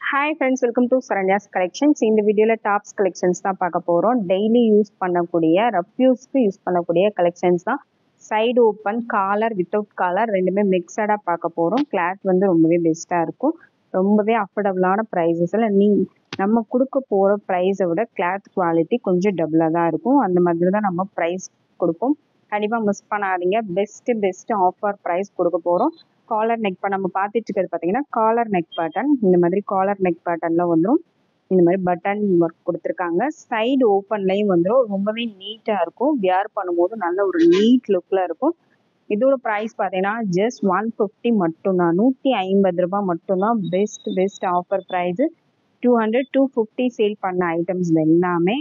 Hi friends, welcome to Saranya's Collections. இந்த வீடியோல tops collections தான் பார்க்க போறோம். டெய்லி யூஸ் பண்ணக்கூடிய ரஃப்யூஸ்க்கு யூஸ் பண்ணக்கூடிய கலெக்ஷன்ஸ் தான். Side open, collar without collar ரெண்டுமே மிக்சடா பார்க்க போறோம். கிளாத் வந்து ரொம்பவே பெஸ்டா இருக்கும். ரொம்பவே அஃபோர்டபுளான ப்ரைஸஸ்ல நம்ம கொடுக்க போற ப்ரைஸை விட கிளாத் குவாலிட்டி கொஞ்சம் டபுளா தான் இருக்கும். அந்த மாதிரி தான் நம்ம ப்ரைஸ் கொடுப்போம். கண்டிப்பா மிஸ் பண்ணாதீங்க. பெஸ்ட் ஆஃபர் ப்ரைஸ் கொடுக்க போறோம். காலர் நெக் நம்ம பார்த்துட்டு இருக்கிறது பார்த்தீங்கன்னா காலர் நெக் பேட்டர்ன். இந்த மாதிரி காலர் நெக் பேட்டர்ன்ல வந்துடும். இந்த மாதிரி பட்டன் ஒர்க் கொடுத்துருக்காங்க. சைடு ஓப்பன்லையும் வந்துடும். ரொம்பவே நீட்டாக இருக்கும். வியர் பண்ணும்போது நல்ல ஒரு நீட் லுக்கில் இருக்கும். இதோட ப்ரைஸ் பார்த்தீங்கன்னா ஜஸ்ட் 150 மட்டும்தான். 150 ரூபாய் மட்டும்தான். Best offer price. 200 250 சேல் பண்ண ஐட்டம்ஸ் எல்லாமே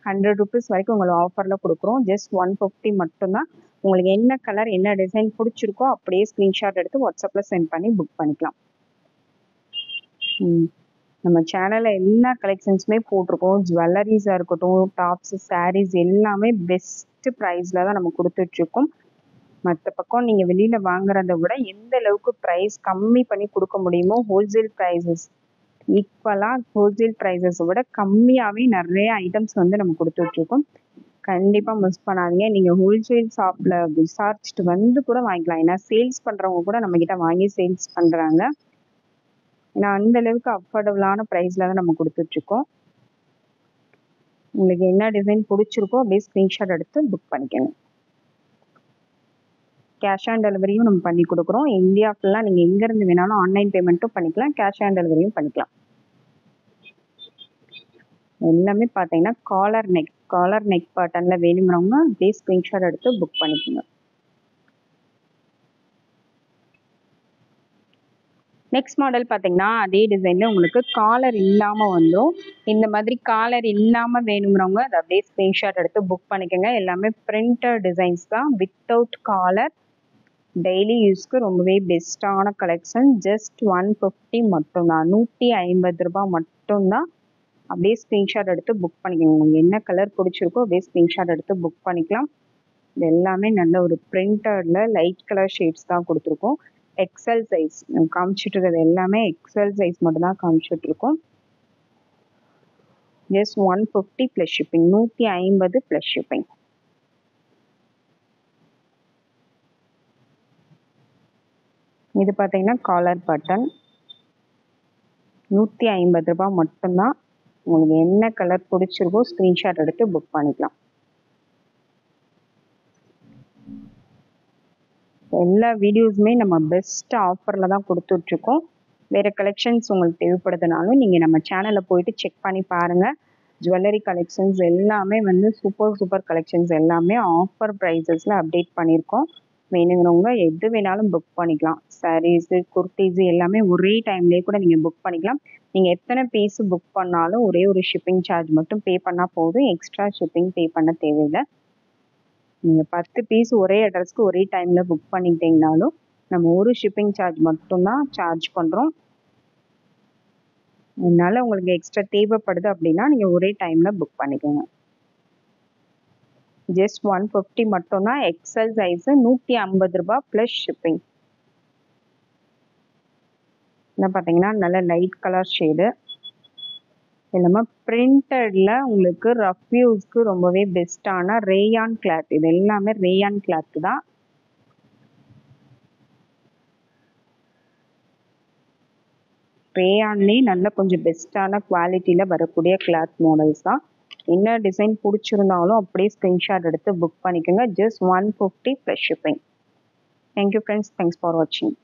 100 ருபீஸ் வரைக்கும் உங்களுக்கு ஆஃபரில் கொடுக்குறோம். ஜஸ்ட் 150 மட்டும்தான். உங்களுக்கு என்ன கலர் என்ன டிசைன் பிடிச்சிருக்கோ அப்படியே ஸ்க்ரீன்ஷாட் எடுத்து வாட்ஸ்அப்பில் சென்ட் பண்ணி புக் பண்ணிக்கலாம். நம்ம சேனலில் எல்லா கலெக்ஷன்ஸுமே போட்டிருக்கோம். ஜுவல்லரிஸாக இருக்கட்டும், டாப்ஸு, சாரீஸ் எல்லாமே பெஸ்ட் ப்ரைஸில் தான் நம்ம கொடுத்துட்ருக்கோம். மற்ற பக்கம் நீங்கள் வெளியில் வாங்குறத விட எந்த அளவுக்கு ப்ரைஸ் கம்மி பண்ணி கொடுக்க முடியுமோ ஹோல்சேல் ப்ரைஸஸ் ஈக்குவலாக ஹோல்சேல் ப்ரைஸஸை விட கம்மியாகவே நிறைய ஐட்டம்ஸ் வந்து நம்ம கொடுத்துட்ருக்கோம். கண்டிப்பாக மிஸ் பண்ணாதீங்க. நீங்கள் ஹோல்சேல் ஷாப்பில் விசாரிச்சுட்டு வந்து கூட வாங்கிக்கலாம். ஏன்னா சேல்ஸ் பண்ணுறவங்க கூட நம்மக்கிட்ட வாங்கி சேல்ஸ் பண்ணுறாங்க. ஏன்னா அந்த அளவுக்கு அஃபோர்டபுளான ப்ரைஸில் தான் நம்ம கொடுத்துட்ருக்கோம். உங்களுக்கு என்ன டிசைன் பிடிச்சிருக்கோ அப்படியே ஸ்க்ரீன்ஷாட் எடுத்து புக் பண்ணிக்கணும். கேஷ் ஆன் டெலிவரியும் நம்ம பண்ணி கொடுக்குறோம். இந்தியா ஃபுல்லாக நீங்கள் எங்கேருந்து வேணாலும் ஆன்லைன் பேமெண்ட்டும் பண்ணிக்கலாம், கேஷ் ஆன் டெலிவரியும் பண்ணிக்கலாம். எல்லாமே பார்த்தீங்கன்னா காலர் நெக் பேட்டர்னில் வேணுங்கிறவங்க அப்படியே ஸ்க்ரீன்ஷாட் எடுத்து புக் பண்ணிக்கோங்க. நெக்ஸ்ட் மாடல் பார்த்தீங்கன்னா அதே டிசைனில் உங்களுக்கு காலர் இல்லாமல் வந்துடும். இந்த மாதிரி காலர் இல்லாமல் வேணுங்கிறவங்க அதை அப்படியே ஸ்க்ரீன்ஷாட் எடுத்து புக் பண்ணிக்கோங்க. எல்லாமே பிரிண்டட் டிசைன்ஸ் தான் வித்தவுட் காலர். டெய்லி யூஸ்க்கு ரொம்பவே பெஸ்ட்டான கலெக்ஷன். ஜஸ்ட் 150 மட்டும்தான். 150 ரூபாய் மட்டும்தான். அப்படியே ஸ்க்ரீன்ஷாட் எடுத்து புக் பண்ணிக்கோங்க. உங்களுக்கு என்ன கலர் பிடிச்சிருக்கோ அப்படியே ஸ்க்ரீன்ஷாட் எடுத்து புக் பண்ணிக்கலாம். இது எல்லாமே நல்ல ஒரு பிரிண்டடில் லைட் கலர் ஷேட்ஸ் தான் கொடுத்துருக்கோம். எக்ஸல் சைஸ் காமிச்சிட்டு இருக்கிறது எல்லாமே எக்ஸல் சைஸ் மட்டும் தான் காமிச்சிட்டு இருக்கோம். Just 150 plus shipping. 150 plus shipping. இது பார்த்தீங்கன்னா காலர் பட்டன். 150 ரூபாய் மட்டும்தான். உங்களுக்கு என்ன கலர் பிடிச்சிருக்கோ ஸ்க்ரீன்ஷாட் எடுத்து புக் பண்ணிக்கலாம். எல்லா வீடியோஸுமே நம்ம பெஸ்ட் ஆஃபரில் தான் கொடுத்துட்ருக்கோம். வேறு கலெக்ஷன்ஸ் உங்களுக்கு தேவைப்படுதுனாலும் நீங்கள் நம்ம சேனலில் போயிட்டு செக் பண்ணி பாருங்கள். ஜுவல்லரி கலெக்ஷன்ஸ் எல்லாமே வந்து சூப்பர் கலெக்ஷன்ஸ் எல்லாமே ஆஃபர் ப்ரைஸஸில் அப்டேட் பண்ணியிருக்கோம். வேணுங்கிறவங்க எது வேணாலும் புக் பண்ணிக்கலாம். சாரீஸு, குர்த்திஸு எல்லாமே ஒரே டைம்லேயே கூட நீங்கள் புக் பண்ணிக்கலாம். நீங்கள் எத்தனை பீஸு புக் பண்ணாலும் ஒரே ஒரு ஷிப்பிங் சார்ஜ் மட்டும் பே பண்ணால் போதும். எக்ஸ்ட்ரா ஷிப்பிங் பே பண்ண தேவையில்லை. நீங்கள் 10 பீஸ் ஒரே அட்ரஸ்க்கு ஒரே டைமில் புக் பண்ணிக்கிட்டீங்கனாலும் நம்ம ஒரு ஷிப்பிங் சார்ஜ் மட்டும்தான் சார்ஜ் பண்ணுறோம். அதனால உங்களுக்கு எக்ஸ்ட்ரா தேவைப்படுது அப்படின்னா நீங்கள் ஒரே டைமில் புக் பண்ணிக்கோங்க. ஜஸ்ட் 150 மட்டும்தான். XL size. 150 ரூபாய் ப்ளஸ் ஷிப்பிங். என்ன பார்த்தீங்கன்னா நல்ல லைட் கலர் ஷேடு. எல்லாமே பிரிண்டடில் உங்களுக்கு ரஃப் யூஸ்க்கு ரொம்பவே பெஸ்ட்டான ரேயான் கிளாத். இது எல்லாமே ரேயான் கிளாத் தான். ரேயான்லேயே நல்ல கொஞ்சம் பெஸ்ட்டான குவாலிட்டியில் வரக்கூடிய கிளாத் மாடல்ஸ் தான். என்ன டிசைன் பிடிச்சிருந்தாலும் அப்படியே ஸ்க்ரீன்ஷாட் எடுத்து புக் பண்ணிக்கோங்க. Just 150 plus shipping. Thank you friends. Thanks for வாட்சிங்.